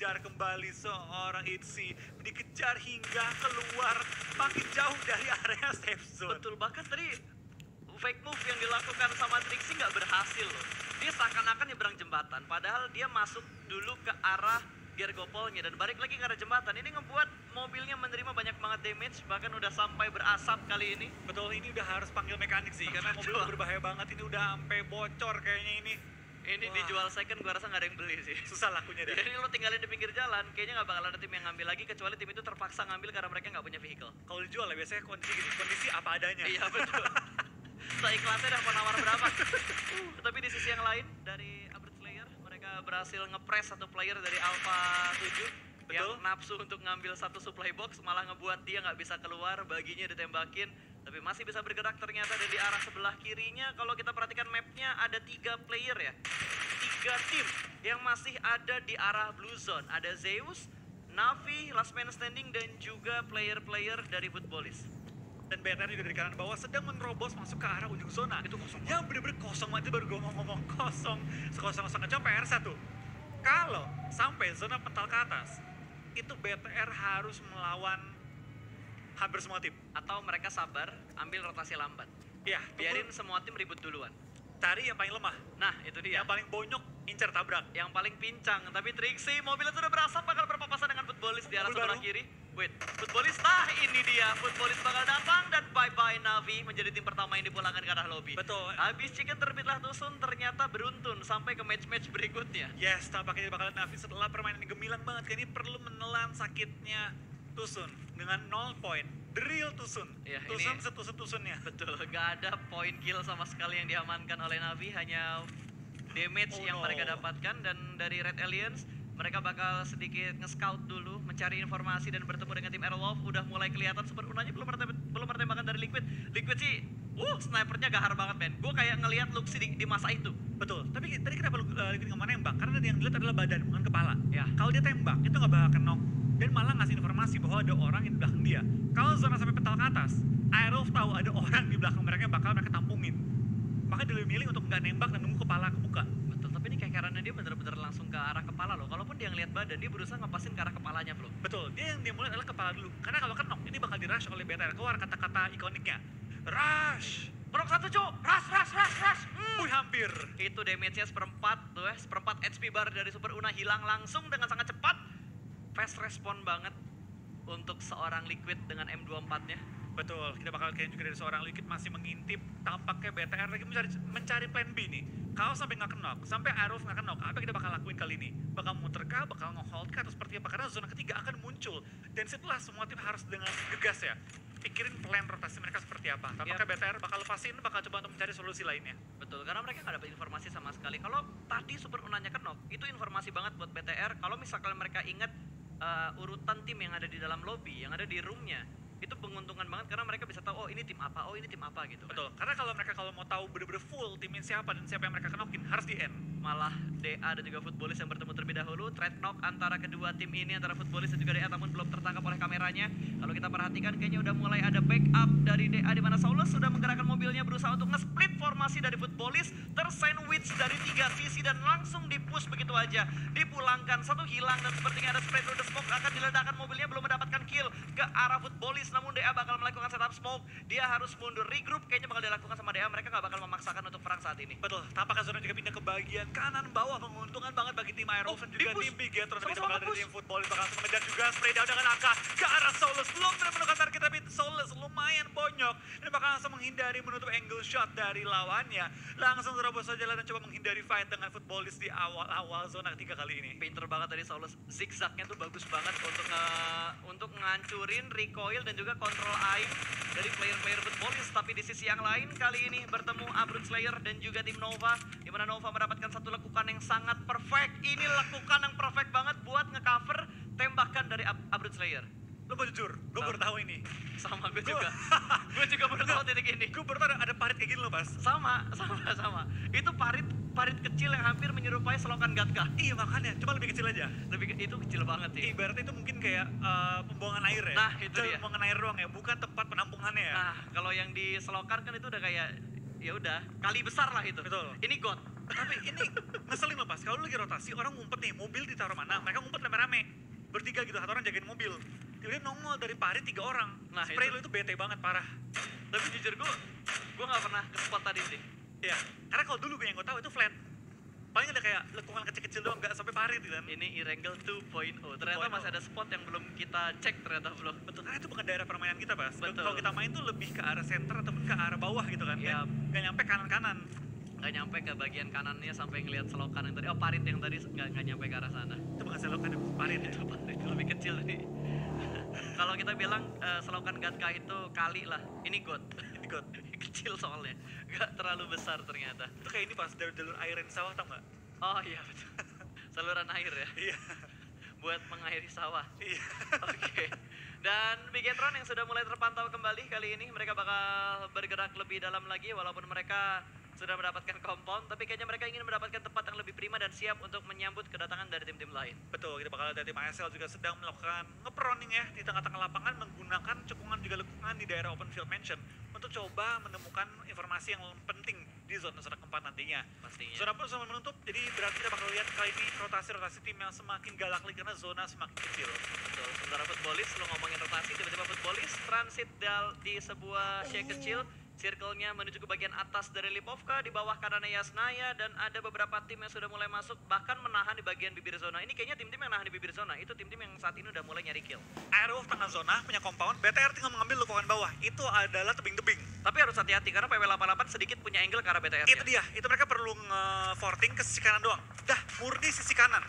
dikejar kembali seorang Itzy. Dikejar hingga keluar makin jauh dari area safe zone. Betul, bahkan tadi fake move yang dilakukan sama Trixie nggak berhasil loh. Dia seakan-akan nyebrang jembatan, padahal dia masuk dulu ke arah Gergopolnya dan balik lagi ke arah jembatan. Ini ngebuat mobilnya menerima banyak banget damage, bahkan udah sampai berasap kali ini. Betul, ini udah harus panggil mekanik sih, karena mobil udah berbahaya banget. Ini udah sampai bocor kayaknya ini. Ini Wah. dijual second, gua rasa nggak ada yang beli sih. Susah lakunya deh. Jadi lo tinggalin di pinggir jalan, kayaknya nggak bakal ada tim yang ngambil lagi, kecuali tim itu terpaksa ngambil karena mereka nggak punya vehicle. Kalau dijual ya biasanya kondisi apa adanya. Iya betul. Seikhlasnya dah mau nawar berapa. Tapi di sisi yang lain, dari Abrupt Slayer, mereka berhasil ngepres satu player dari Alpha 7 yang Betul. nafsu untuk ngambil satu supply box, malah ngebuat dia nggak bisa keluar, baginya ditembakin, tapi masih bisa bergerak ternyata. Dan di arah sebelah kirinya, kalau kita perhatikan mapnya, ada 3 player ya, 3 tim yang masih ada di arah Blue Zone. Ada Zeus, Navi, Last Man Standing, dan juga player-player dari Footballis. Dan BTR juga dari kanan bawah sedang menerobos masuk ke arah ujung zona. Itu kosong Yang bener-bener kosong banget, itu baru gue ngomong kosong. Sekosong-kosong aja PR1. Kalau sampai zona pental ke atas, itu BTR harus melawan hampir semua tim. Atau mereka sabar, ambil rotasi lambat. Ya, Biarin semua tim ribut duluan. cari yang paling lemah. Nah, itu dia. Yang paling bonyok, incer tabrak. Yang paling pincang. Tapi Trixie, mobilnya sudah berasap, bakal berpapasan dengan Footballis di arah Mobil sebelah baru. kiri. Wait, Footballis, nah ini dia. Footballis bakal datang dan bye-bye Navi menjadi tim pertama yang dipulangkan ke arah lobby. Betul. Habis chicken terbitlah Tusun, ternyata beruntun sampai ke match-match berikutnya. Yes, tampaknya bakalan Navi setelah permainan yang gemilang banget. Ini perlu menelan sakitnya Tusun dengan 0 poin. The real Tusun. Ya, Tusun ini- setusuk-tusunnya. Betul, gak ada poin kill sama sekali yang diamankan oleh Navi, hanya damage Oh yang no. mereka dapatkan. Dan dari Red Aliens, mereka bakal sedikit nge-scout dulu, mencari informasi dan bertemu dengan tim Aerolove. Udah mulai kelihatan super unanya, belum ada tembakan dari Liquid. Liquid sih, snipernya gahar banget men. Gue kayak ngelihat Luxi di masa itu. Betul, tapi tadi kenapa Liquid nggak mau nembak? Karena yang dilihat adalah badan, bukan kepala. Ya. Kalau dia tembak, itu nggak bakal knock. Dan malah ngasih informasi bahwa ada orang yang di belakang dia. Kalau zona sampai pental ke atas, Aerolove tahu ada orang di belakang mereka yang bakal mereka tampungin. Makanya dia lebih milih untuk nggak nembak dan nunggu kepala kebuka. Betul, tapi ini kayak karena dia bener-bener langsung ke arah kepala loh. Kalaupun dia ngelihat badan, dia berusaha ngepasin ke arah kepalanya, Flo. Betul, dia yang dia mulai adalah kepala dulu. Karena kalau knock, ini bakal di-rush oleh BTR. Keluar kata-kata ikoniknya. Rush! Menok satu, Cuk. Ras. Wih, hampir. Itu damage-nya seperempat tuh ya, seperempat HP bar dari Super Una hilang langsung dengan sangat cepat. Fast respon banget untuk seorang Liquid dengan M24-nya. Betul, kita bakal kayak juga dari seorang Liquid masih mengintip. Tampaknya BTR lagi mencari plan B nih. Kalau sampai nggak knock, sampai Aerolove nggak knock, apa yang kita bakal lakuin kali ini? Bakal muter kah, bakal nge-hold kah, atau seperti apa? Karena zona ketiga akan muncul. Dan setelah semua tim harus dengan gegas ya, pikirin plan rotasi mereka seperti apa. Tampaknya BTR bakal lepasin, bakal coba untuk mencari solusi lainnya. Betul, karena mereka nggak dapat informasi sama sekali. Kalau tadi Super Unanya knock, itu informasi banget buat BTR. Kalau misalkan mereka ingat urutan tim yang ada di dalam lobby, yang ada di roomnya, itu penguntungan banget karena mereka bisa tahu, oh ini tim apa gitu. Betul, karena kalau mereka mau tahu bener-bener full timnya siapa dan siapa yang mereka knockin, harus di end. Malah DA dan juga Footballis yang bertemu terlebih dahulu. Trade knock antara kedua tim ini, antara Footballis dan juga DA, namun belum tertangkap oleh kameranya. Kalau kita perhatikan kayaknya udah mulai ada backup dari DA, di mana Saulus sudah menggerakkan mobilnya berusaha untuk nge-split formasi dari Footballis, tersandwich dari 3 sisi dan langsung di-push begitu aja. Dipulangkan, satu hilang dan sepertinya ada spray through the smoke, akan diledakkan mobilnya, belum mendapatkan kill ke arah Footballis, namun DA bakal melakukan setup smoke. Dia harus mundur, regroup kayaknya bakal dilakukan sama DA. Mereka nggak bakal memaksakan untuk perang saat ini. Betul, tampaknya zona juga pindah ke bagian kanan bawah, menguntungkan banget bagi tim Aerolove dan juga di-push. tim Bigetron. Tapi Sama-sama bakal dari push. tim Footballis bakal langsung mengejar juga spray down dengan AK ke arah Solus. Belum menemukan target tapi Solus lumayan bonyok dan bakal langsung menghindari menutup angle shot dari lawannya. Langsung terobos saja dan coba menghindari fight dengan Footballis di awal-awal zona ketiga kali ini. Pinter banget dari Saulus, zigzagnya tuh bagus banget untuk ngancurin recoil dan juga kontrol aim dari player-player Footballis. Tapi di sisi yang lain kali ini bertemu Abrupt Slayer dan juga tim Nova, di mana Nova mendapatkan satu lekukan yang sangat perfect. Ini lekukan yang perfect banget buat ngecover tembakan dari Abrupt Slayer. Lo mau jujur, gue baru tahu ini. Sama gue juga. Gue juga baru tahu titik ini. Gue baru tahu ada parit kayak gini loh, Pas. Sama. Itu parit kecil yang hampir menyerupai selokan Gatka. Iya makanya, cuma lebih kecil aja. Itu kecil banget sih. Ibaratnya itu mungkin kayak pembuangan air ya. Nah, itu dia. Pembuangan air doang ya, bukan tempat penampungannya ya. Nah, kalau yang di selokan kan itu udah kayak ya udah kali besar lah itu. Betul. Ini got. Tapi ini ngeselin loh pas, kalau lu lagi rotasi, orang ngumpet nih, mobil ditaruh mana, mereka ngumpet rame-rame. Bertiga gitu, satu orang jagain mobil. Tiba-tiba nongol dari parit 3 orang. Nah, Spray itu. lu itu bete banget, parah. Tapi jujur gue nggak pernah ke spot tadi sih. Iya, karena kalau dulu gue yang gue tahu itu flat. Paling ada kayak lekukan kecil-kecil doang, nggak sampai parit gitu kan. Ini Irengel 2.0. Ternyata 2.0. masih ada spot yang belum kita cek ternyata belum. Betul, karena itu bukan daerah permainan kita, Bas. Betul. Kalau kita main tuh lebih ke arah center ataupun ke arah bawah gitu kan. Iya. Nggak nyampe kanan-kanan. Nggak nyampe ke bagian kanannya sampai ngelihat selokan yang tadi. Oh, parit yang tadi nggak nyampe ke arah sana. Itu bukan selokan, itu parit ya. Itu parit lebih kecil tadi. Kalau kita bilang selokan Gatka itu kali lah. Ini got. Ini got. Kecil soalnya. Nggak terlalu besar ternyata. Itu kayak ini pas jalur air yang di sawah, tau nggak? Oh iya betul. Saluran air ya. Iya. Buat mengairi sawah. Iya. Oke. Dan Bigetron yang sudah mulai terpantau kembali kali ini, mereka bakal bergerak lebih dalam lagi walaupun mereka sudah mendapatkan compound, tapi kayaknya mereka ingin mendapatkan tempat yang lebih prima dan siap untuk menyambut kedatangan dari tim-tim lain. Betul, kita bakal lihat tim ASL juga sedang melakukan ngeproning ya di tengah-tengah lapangan menggunakan cekungan juga lekukan di daerah open field mansion untuk coba menemukan informasi yang penting di zona-zona keempat nantinya. Pastinya. Zona pun sama menutup, jadi berarti kita bakal lihat kali ini rotasi-rotasi tim yang semakin galak lagi karena zona semakin kecil. Betul. Sementara Footballis, lo ngomongin rotasi, tiba-tiba Footballis transit di sebuah shake kecil. Circle-nya menuju ke bagian atas dari Lipovka, di bawah kanannya Yasnaya, dan ada beberapa tim yang sudah mulai masuk, bahkan menahan di bagian bibir zona. Ini kayaknya tim-tim yang nahan di bibir zona, itu tim-tim yang saat ini udah mulai nyari kill. Airwolf tengah zona, punya compound, BTR tinggal mengambil lekukan bawah, itu adalah tebing-tebing. Tapi harus hati-hati, karena PW88 sedikit punya angle ke arah BTR. Itu dia, itu mereka perlu nge-forting ke sisi kanan doang. Dah, murni sisi kanan.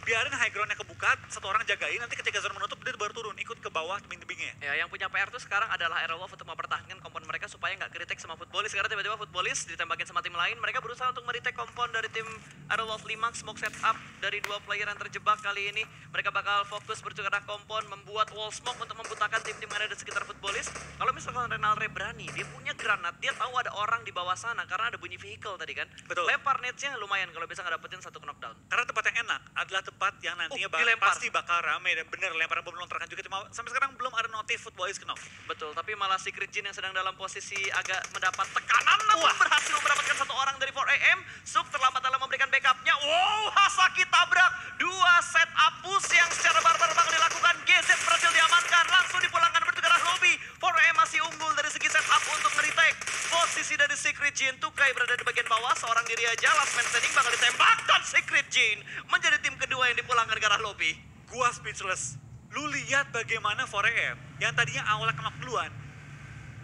Biarin high ground-nya kebuka, satu orang jagain, nanti ketika zona menutup, dia baru turun, ikut ke bawah tebing-tebingnya. Ya, yang punya PR tuh sekarang adalah Aerowolf untuk mempertahankan kompon mereka supaya nggak kritik sama Footballis. Karena tiba-tiba Footballis ditembakin sama tim lain, mereka berusaha untuk meretake kompon dari tim Aerowolf 5, smoke setup dari 2 player yang terjebak kali ini. Mereka bakal fokus berjuang arah kompon, membuat wall smoke untuk membutakan tim-tim yang ada di sekitar Footballis. Kalau misalkan Renalre berani, dia punya granat, dia tahu ada orang di bawah sana karena ada bunyi vehicle tadi kan. Betul. Lempar nades-nya lumayan kalau bisa ngedapetin satu knockdown. Karena tempat yang enak adalah tempat yang nantinya dilempar. pasti bakal rame dan bener lemparan bom melontarkan juga. Cuma sampai sekarang belum ada notif Footballis knock. Betul, tapi malah Secret Jin yang sedang dalam posisi agak mendapat tekanan namun berhasil mendapatkan satu orang dari 4AM. Suk terlambat dalam memberikan backupnya. Wow, Hasaki tabrak 2 set up push yang secara barbar bakal dilakukan. GZ berhasil diamankan, langsung dipulangkan menuju ke arah lobby. 4AM masih unggul dari segi set up untuk nge-retake posisi dari Secret Jin. Tukai berada di bagian bawah, seorang diri aja. Last man standing bakal ditembakkan Secret Jin menjadi tim kedua yang dipulangkan ke arah lobby. Gua speechless. Lu lihat bagaimana 4AM yang tadinya awalnya knock duluan.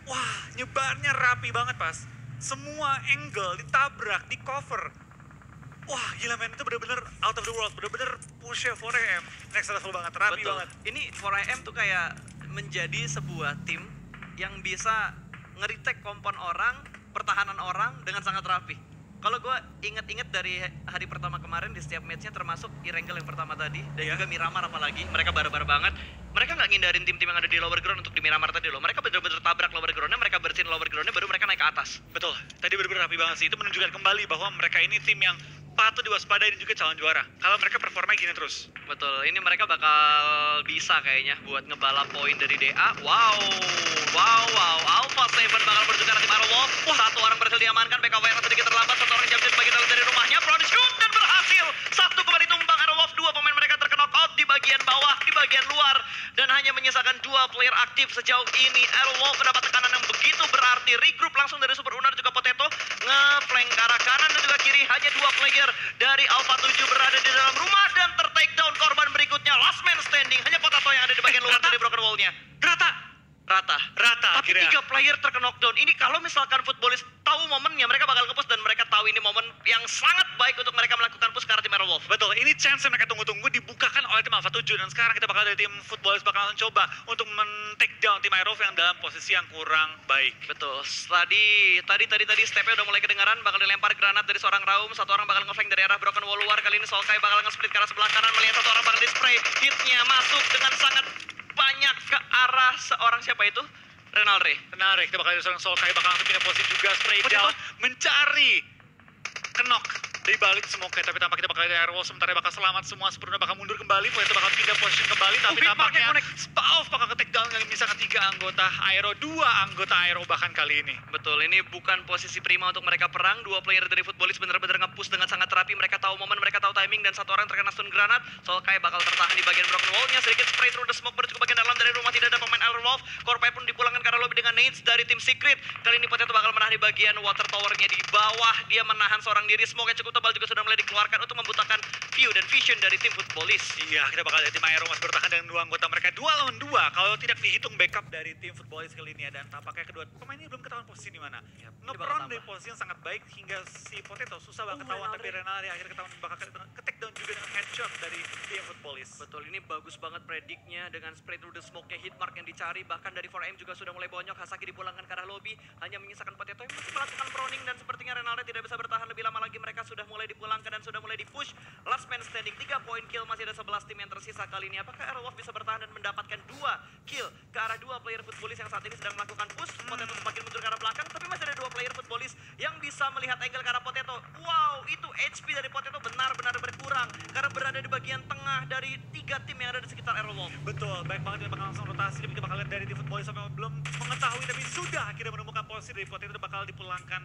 Wah, nyebarnya rapi banget pas. Semua angle ditabrak, di cover. Wah, gila men, itu bener-bener out of the world, bener-bener push 4AM. Next level banget, rapi Betul. banget. Ini 4AM tuh kayak menjadi sebuah tim yang bisa nge-retake kompon orang, pertahanan orang dengan sangat rapi. Kalau gue inget-inget dari hari pertama kemarin di setiap matchnya termasuk Irengel yang pertama tadi dan juga Miramar apalagi, mereka bareng-bareng banget. Mereka nggak ngindarin tim-tim yang ada di lower ground untuk di Miramar tadi loh. Mereka bener-bener tabrak lower groundnya, mereka bersihin lower groundnya baru mereka naik ke atas. Betul, tadi bener-bener rapi banget sih. Itu menunjukkan kembali bahwa mereka ini tim yang patut diwaspadai dan juga calon juara. Kalau mereka performa gini terus. Betul, ini mereka bakal bisa kayaknya buat ngebalap poin dari DA. Wow, Alpha 7 bakal bertukar tim Aerowolf. Satu orang berhasil diamankan, BKW yang sedikit terlambat, satu orang jam bagian dalam dari rumahnya. Prodi shoot dan berhasil. Satu kembali tumbang Aerowolf, 2 pemain mereka terkena out di bagian bawah, di bagian luar. Dan hanya menyisakan 2 player aktif sejauh ini. Aerowolf mendapat tekanan yang begitu berarti. Regroup langsung dari Super Unar juga Potato. Nge-flank ke arah kanan dan juga kiri. Hanya 2 player dari Alpha 7 berada di dalam rumah dan ter-take down korban berikutnya. Last man standing, hanya Potato yang ada di bagian luar dari broken wall-nya. Rata. Tapi akhirnya. 3 player terkena knockdown. Ini kalau misalkan Footballis tahu momennya, mereka bakal nge-push dan mereka tahu ini momen yang sangat baik untuk mereka melakukan push ke arah tim Aerowolf. Betul, ini chance yang mereka tunggu-tunggu dibukakan oleh tim Alpha 7 dan sekarang kita bakal dari tim Footballis bakalan coba untuk men-take down tim Aerowolf yang dalam posisi yang kurang baik. Betul. Tadi stepnya udah mulai kedengaran, bakal dilempar granat dari seorang Raum, satu orang bakal nge-flank dari arah broken wall luar. Kali ini Solkai bakal nge-split ke arah sebelah kanan, melihat satu orang bakal di-spray. Hitnya masuk dengan sangat banyak ke arah seorang siapa itu? Renalre, kita bakal dari seorang Solkai bakal langsung pindah posisi juga spray down, mencari kenok di balik smoke, tapi tampaknya bakal ada Airwolf sementara bakal selamat semua, sepenuhnya bakal mundur kembali, Poeto bakal pindah position kembali, tapi tampaknya Spauf bakal ke-take down kali misalkan 3 anggota Aero, 2 anggota Aero bahkan kali ini. Betul, ini bukan posisi prima untuk mereka perang. Dua player dari Footballis benar-benar nge-push dengan sangat rapi. Mereka tahu momen, mereka tahu timing, dan satu orang terkena stun granat. Solkai bakal tertahan di bagian broken wall-nya, sedikit spray through the smoke menuju ke bagian dalam dari rumah. Tidak ada pemain Airwolf. Corpai pun dipulangkan karena lobby dengan nades dari tim Secret. Kali ini Potato bakal menahan di bagian water tower-nya di bawah. Dia menahan seorang diri. Smoke yang cukup tebal juga sudah mulai dikeluarkan untuk membutakan view dan vision dari tim Footballis. Iya, kita bakal lihat tim Aero masih bertahan dengan 2 anggota mereka 2 lawan 2 kalau tidak dihitung backup dari tim Footballis kali ini ya. Dan tampaknya kedua pemain ini belum ketahuan posisi di mana. Yap, ini bakal Ngepron tambah. dari posisi yang sangat baik hingga si Potato susah banget ketahuan, tapi Renaldi akhirnya ketahuan bakal ke-take down juga dengan headshot dari tim Footballis. Betul, ini bagus banget prediknya dengan spray through the smoke-nya, hitmark yang dicari. Bahkan dari 4M juga sudah mulai bonyok. Hasaki dipulangkan ke arah lobby, hanya menyisakan Potato yang masih melakukan proning. Dan sepertinya Renaldi tidak bisa bertahan lebih lama lagi. Mereka sudah mulai dipulangkan dan sudah mulai di-push. Last man standing, 3 point kill, masih ada 11 tim yang tersisa kali ini. Apakah Airwolf bisa bertahan dan mendapatkan 2 kill ke arah 2 player Footballis yang saat ini sedang melakukan push? Potato semakin mundur ke arah belakang, tapi masih ada 2 player Footballis yang bisa melihat angle ke arah Potato. Wow, itu HP dari Potato benar-benar berkurang karena berada di bagian tengah dari 3 tim yang ada di sekitar Airwolf. Betul, baik banget, dia bakal langsung rotasi, tapi kita bakal lihat dari tim Footballis sampai belum mengetahui, tapi sudah akhirnya menemukan posisi dari Potato bakal dipulangkan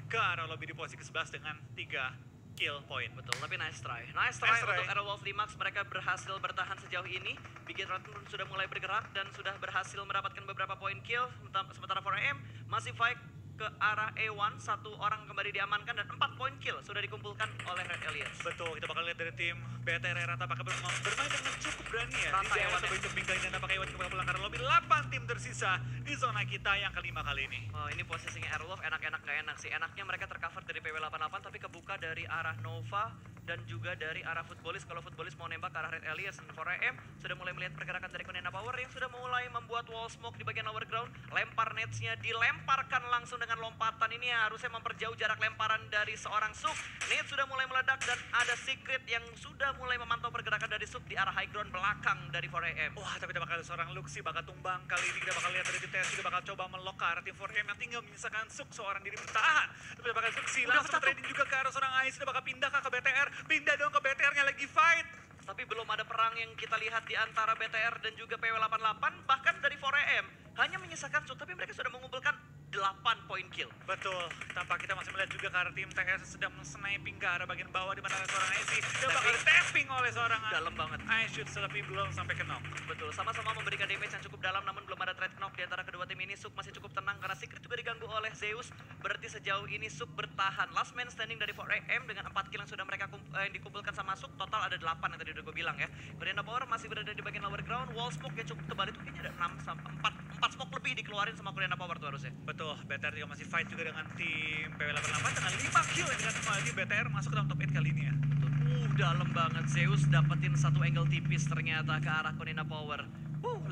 ke arah lobby di posisi ke-11 dengan 3 kill point. Betul, tapi nice try. Nice try untuk Airwolf Limax. Mereka berhasil bertahan sejauh ini. Bikin Red pun sudah mulai bergerak dan sudah berhasil mendapatkan beberapa poin kill. Sementara 4AM masih fight ke arah A1, 1 orang kembali diamankan dan 4 poin kill sudah dikumpulkan oleh Red Aliens. Betul, kita bakal lihat dari tim BTR Rata apakah bermain dengan cukup berani ya. Rata di daerah Ewan ya. sebagai kali dan apakah Ewan bakal pulang karena lobby 8 tim tersisa di zona kita yang kelima kali ini. Oh, ini posisinya Airwolf enak-enak gak enak sih. Enaknya mereka tercover dari PW88 tapi kebuka dari arah Nova dan juga dari arah Footballis. Kalau Footballis mau nembak ke arah Red Aliens dan 4AM sudah mulai melihat pergerakan dari Konena Power yang sudah mulai membuat wall smoke di bagian lower ground. Lempar netsnya dilemparkan langsung dengan lompatan. Ini harusnya memperjauh jarak lemparan dari seorang Suk. Nets sudah mulai meledak dan ada Secret yang sudah mulai memantau pergerakan dari Suk di arah high ground belakang dari 4AM. Wah, tapi kita bakal ada seorang Luxi bakal tumbang kali ini. Kita bakal lihat dari TTS juga bakal coba melok ke arah tim 4AM yang tinggal menyisakan Suk seorang diri bertahan. Tapi kita bakal Luxi langsung trading juga ke arah seorang Ais. Kita bakal pindah ke BTR. Pindah dong ke BTR-nya lagi fight. Tapi belum ada perang yang kita lihat di antara BTR dan juga PW88. Bahkan dari 4AM hanya menyisakan Suk, tapi mereka sudah mengumpulkan 8 poin kill. Betul, tampak kita masih melihat juga ke arah tim TS sedang sniping ke arah bagian bawah di mana ada seorang IC dan bakal tapping oleh seorang Dalam banget. shoot tapi belum sampai ke knock. Betul, sama-sama memberikan damage yang cukup dalam namun belum ada trade knock di antara kedua tim ini. Suk masih cukup tenang karena Secret juga diganggu oleh Zeus. Berarti sejauh ini Suk bertahan. Last man standing dari 4AM dengan 4 kill yang sudah mereka yang dikumpulkan sama Suk. Total ada 8 yang tadi udah gue bilang ya. Konena Power masih berada di bagian lower ground. Wall smoke yang cukup tebal itu kayaknya ada 4 smoke lebih dikeluarin sama Konena Power tuh harusnya. Betul, BTR juga masih fight juga dengan tim PW88 dengan 5 kill dengan kembali BTR masuk ke dalam top 8 kali ini ya. Dalam banget. Zeus dapetin satu angle tipis ternyata ke arah Konena Power.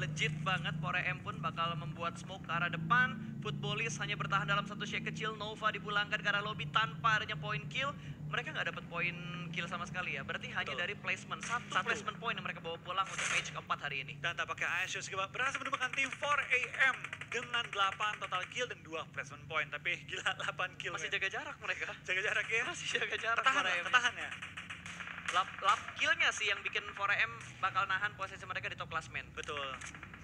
Legit banget. 4AM pun bakal membuat smoke ke arah depan. Footballis hanya bertahan dalam satu shake kecil. Nova dipulangkan ke arah lobby tanpa adanya poin kill. Mereka nggak dapat poin kill sama sekali ya. Berarti hanya dari placement. Satu placement point yang mereka bawa pulang untuk match keempat hari ini. Dan tampaknya Aishus juga berhasil menemukan tim 4AM dengan 8 total kill dan 2 placement point. Tapi gila 8 kill. Masih jaga jarak mereka. Jaga jarak ya. Masih jaga jarak. Ketahan ya. Lap killnya sih yang bikin 4AM bakal nahan posisi mereka di top klasmen. Betul.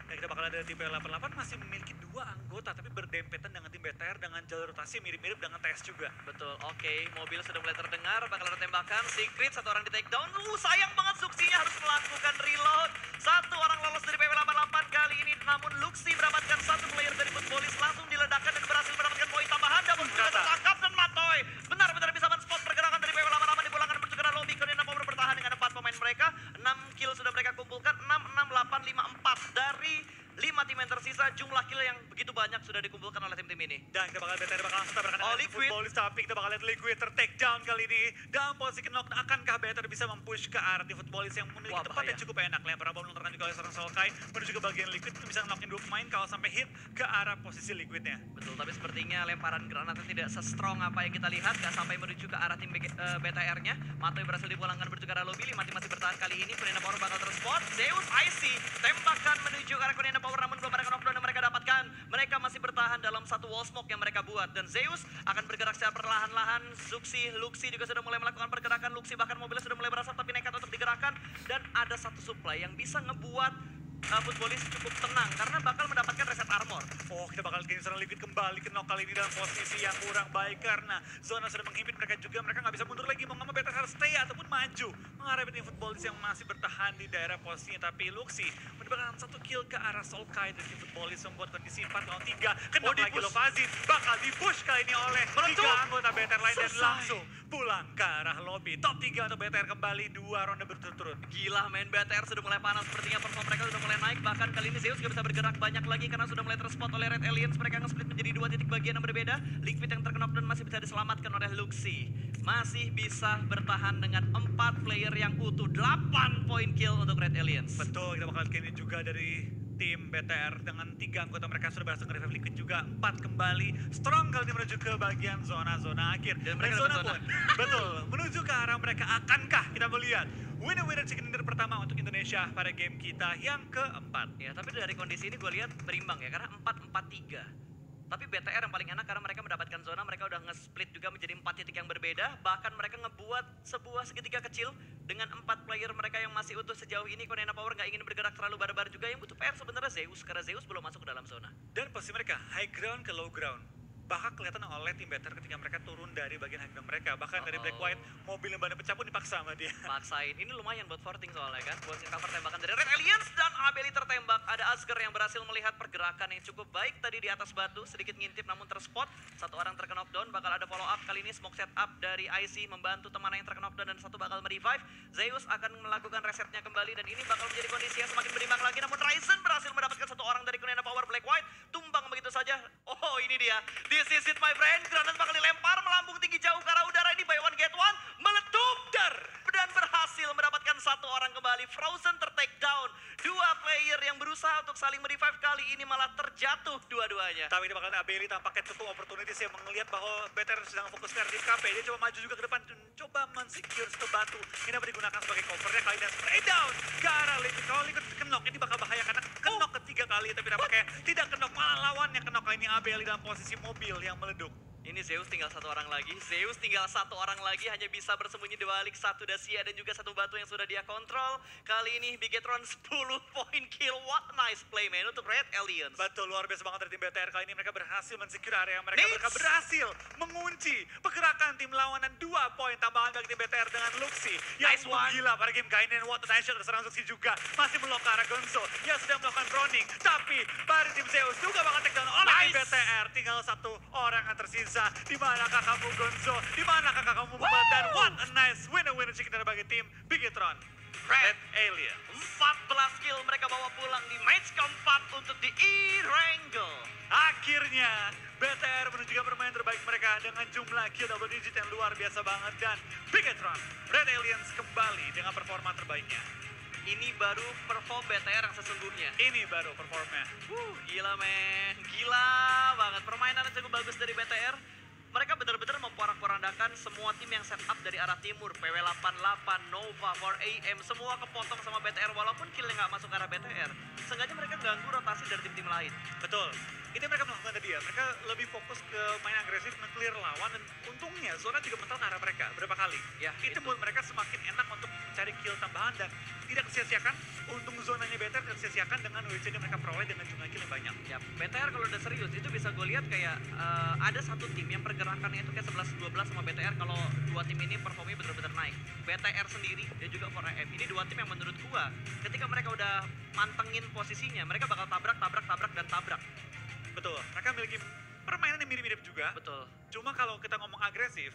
Dan kita bakal ada tim PW88 masih memiliki 2 anggota tapi berdempetan dengan tim BTR dengan jalur rotasi mirip-mirip dengan TS juga. Betul, oke. Mobil sudah mulai terdengar, bakal ada tembakan. Secret, 1 orang di take down. Sayang banget Suksinya harus melakukan reload. 1 orang lolos dari PW88 kali ini. Namun Luxi mendapatkan 1 player dari Footballis langsung diledakkan dan berhasil mendapatkan poin tambahan. Namun sudah tertangkap dan Matoy benar-benar bisa men-spot pergerakan dari PW88 dipulangkan menuju ke lobby. Konena Power bertahan dengan 4 pemain mereka. 6 kill sudah mereka kumpulkan. 6, 6, 8, 5, 4 dari 5 tim yang tersisa. Jumlah kill yang begitu banyak sudah dikumpulkan oleh tim-tim ini. Dan kita bakal BTR bakal langsung tabrakan dengan Liquid. Footballis, tapi kita bakal lihat Liquid ter-take down kali ini. Dalam posisi knock, akankah BTR bisa mempush ke arah tim Footballis yang memiliki tempat yang cukup enak. Lempar bom melontarkan juga oleh seorang Solkai menuju ke bagian Liquid itu bisa knockin 2 pemain kalau sampai hit ke arah posisi Liquidnya. Betul, tapi sepertinya lemparan granatnya tidak se-strong apa yang kita lihat. Gak sampai menuju ke arah tim BTR-nya. Matoy berhasil dipulangkan menuju ke arah lobby. 5 tim masih bertahan kali ini. Konena Power bakal terspot. Zeus IC tembakan menuju ke arah Konena Power namun belum ada knockdown yang mereka dapatkan. Mereka masih bertahan dalam satu wall smoke yang mereka buat. Dan Zeus akan bergerak secara perlahan-lahan. Luxi juga sudah mulai melakukan pergerakan. Luxi bahkan mobilnya sudah mulai berasap tapi nekat untuk digerakkan. Dan ada satu supply yang bisa ngebuat Futbolis cukup tenang karena bakal mendapatkan reset armor. Oh, kita bakal lihat serangan Liquid kembali ke knock kali ini dalam posisi yang kurang baik karena zona sudah menghimpit mereka juga. Mereka nggak bisa mundur lagi, mau nggak mau BTR harus stay ataupun maju menghadapi tim Futbolis yang masih bertahan di daerah posisinya. Tapi Luxi mendapatkan satu kill ke arah Solkai dari tim Futbolis membuat kondisi 4 lawan 3. Kena lagi Lovazin, bakal di-push kali ini oleh 3 anggota BTR lain dan langsung pulang ke arah lobby. Top 3 untuk BTR kembali 2 ronde berturut-turut. Gila men, BTR sudah mulai panas, sepertinya perform mereka sudah mulai naik. Bahkan kali ini Zeus gak bisa bergerak banyak lagi karena sudah mulai terspot oleh Red Aliens. Mereka nge-split menjadi 2 titik bagian yang berbeda. Liquid yang terkena dan masih bisa diselamatkan oleh Luxi. Masih bisa bertahan dengan 4 player yang utuh. 8 point kill untuk Red Aliens. Betul, kita bakal lihat ini juga dari tim BTR dengan 3 anggota mereka sudah berhasil nge-revive Liquid juga. 4 kembali strong kali ini menuju ke bagian zona-zona akhir. Dan mereka zona dapat pun betul menuju ke arah mereka. Akankah kita melihat winner chicken dinner pertama untuk Indonesia pada game kita yang keempat? Ya, tapi dari kondisi ini gue lihat berimbang ya, karena 4-4-3. Tapi BTR yang paling enak karena mereka mendapatkan zona, mereka udah nge-split juga menjadi 4 titik yang berbeda. Bahkan mereka ngebuat sebuah segitiga kecil dengan 4 player mereka yang masih utuh sejauh ini. Konena Power nggak ingin bergerak terlalu barbar juga. Yang butuh PR sebenarnya Zeus, karena Zeus belum masuk ke dalam zona. Dan posisi mereka high ground ke low ground. Bahkan kelihatan oleh tim BTR ketika mereka turun dari bagian high ground mereka. Bahkan dari Black White, mobil yang bannya pecah pun dipaksa sama dia. Paksain, ini lumayan buat forting soalnya kan. Buat nge-cover tembakan dari Red Aliens dan Abeli tertembak. Ada Asger yang berhasil melihat pergerakan yang cukup baik tadi di atas batu. Sedikit ngintip namun terspot. 1 orang terkena knockdown, bakal ada follow up. Kali ini smoke set up dari IC membantu teman yang terkena knockdown dan 1 bakal merevive. Zeus akan melakukan resetnya kembali dan ini bakal menjadi kondisi yang semakin berimbang lagi. Namun Ryzen berhasil mendapatkan 1 orang dari Konena Power. Black White tumbang begitu saja. Oh, ini dia. This is it my friend. Granat bakal dilempar melambung tinggi jauh ke arah udara. Ini buy one get one. Meletup dan berhasil mendapatkan 1 orang kembali. Frozen ter-take down. 2 player yang berusaha untuk saling merevive kali ini malah terjatuh dua-duanya. Tapi ini bakal Abeli tampaknya cukup opportunity sih menglihat bahwa BTR sedang fokus ke RDKP. Dia coba maju juga ke depan, coba men-secure satu batu. Ini dapat digunakan sebagai covernya kali dan spray down ke arah Liquid. Kalau Liquid kenok ini bakal bahaya karena kenok ketiga kali. Tapi nampaknya tidak kenok, malah lawan yang kenok kali ini Abeli dalam posisi mobil yang meleduk. Ini Zeus tinggal 1 orang lagi. Zeus tinggal 1 orang lagi, hanya bisa bersembunyi di balik 1 dasia dan juga 1 batu yang sudah dia kontrol. Kali ini Bigetron 10 point kill. What nice play man untuk Red Aliens. Betul, luar biasa banget dari tim BTR. Kali ini mereka berhasil men-secure area mereka. Mereka berhasil mengunci pergerakan tim lawan dan 2 poin tambahan bagi tim BTR dengan Luxi yang Nice one. gila pada game kali ini. Dan what a nice shot serang Luxi juga masih melok ke arah Gonzo yang sudah melakukan browning. Tapi pada tim Zeus juga bakal take down oleh tim BTR. Tinggal 1 orang yang tersisa. Di manakah kamu Gonzo? Di manakah kamu Muhammad? Dan what a nice winner chicken dinner bagi tim Bigetron. Red Alien. 14 kill mereka bawa pulang di match keempat untuk di E-Wrangle. Akhirnya BTR menunjukkan permainan terbaik mereka dengan jumlah kill double digit yang luar biasa banget. Dan Bigetron Red Aliens kembali dengan performa terbaiknya. Ini baru perform BTR yang sesungguhnya. Ini baru performnya. Gila men, gila banget. Permainan yang cukup bagus dari BTR. Mereka benar-benar memporak-porandakan semua tim yang setup dari arah timur. PW88, Nova, 4AM, semua kepotong sama BTR walaupun killnya nggak masuk ke arah BTR. Seenggaknya mereka ganggu rotasi dari tim-tim lain. Betul. Itu yang mereka melakukan tadi ya. Mereka lebih fokus ke main agresif, nge-clear lawan. Dan untungnya zona juga mental ke arah mereka berapa kali. Ya, itu buat mereka semakin enak untuk mencari kill tambahan dan tidak sia-siakan. Untung zonanya BTR tidak sia-siakan dengan WC yang mereka peroleh dengan jumlah kill yang banyak. Ya, BTR kalau udah serius itu bisa gue lihat kayak ada satu tim yang pergerakannya itu kayak 11-12 sama BTR kalau 2 tim ini performnya benar-benar naik. BTR sendiri dan juga 4AM. Ini 2 tim yang menurut gua ketika mereka udah mantengin posisinya, mereka bakal tabrak dan tabrak. Betul. Mereka memiliki permainan yang mirip-mirip juga. Betul. Cuma kalau kita ngomong agresif,